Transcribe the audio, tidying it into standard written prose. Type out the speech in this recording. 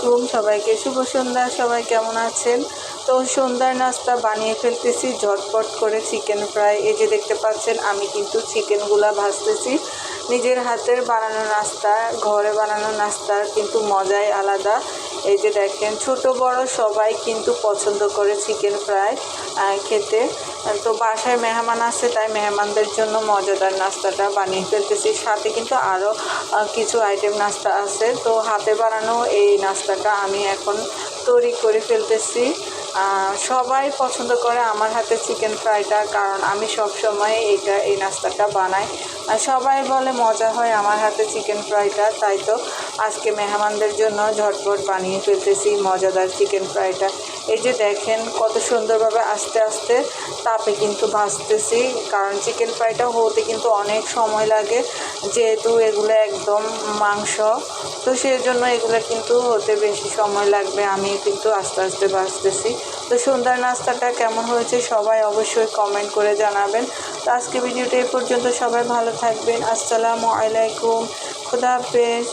সবাইকে শুভ সন্ধ্যা। সবাই কেমন আছেন? তো সন্ধ্যার নাস্তা বানিয়ে ফেলতেছি ঝটপট করে চিকেন ফ্রাই। এই যে দেখতে পাচ্ছেন আমি কিন্তু চিকেনগুলা ভাজতেছি। নিজের হাতের বানানো নাস্তা, ঘরে বানানো নাস্তার কিন্তু মজাই আলাদা। এই যে দেখেন ছোট বড় সবাই কিন্তু পছন্দ করে চিকেন ফ্রাই খেতে। তো বাসায় মেহমান আছে, তাই মেহমানদের জন্য মজাদার নাস্তাটা বানিয়ে ফেলতেছি। সাথে কিন্তু আরও কিছু আইটেম নাস্তা আছে। তো হাতে বানানো এই নাস্তাটা আমি এখন তৈরি করে ফেলতেছি। সবাই পছন্দ করে আমার হাতে চিকেন ফ্রাইটা, কারণ আমি সব সময় এই নাস্তাটা বানাই। সবাই বলে মজা হয় আমার হাতে চিকেন ফ্রাইটা, তাই তো আজকে মেহমানদের জন্য ঝটপট বানিয়ে ফেলতেছি মজাদার চিকেন ফ্রাইটা। এই যে দেখেন কত সুন্দরভাবে আস্তে আস্তে তাপে কিন্তু ভাজতেছি, কারণ চিকেন ফ্রাইটা হতে কিন্তু অনেক সময় লাগে, যেহেতু এগুলো একদম মাংস, তো সেই জন্য এগুলো কিন্তু হতে বেশি সময় লাগবে। আমি কিন্তু আস্তে আস্তে ভাজতেছি। তো সন্ধ্যার নাস্তাটা কেমন হয়েছে সবাই অবশ্যই কমেন্ট করে জানাবেন। তো আজকে ভিডিওটা এই পর্যন্ত। সবাই ভালো থাকবেন। আসসালামু আলাইকুম, খুদা হাফেজ।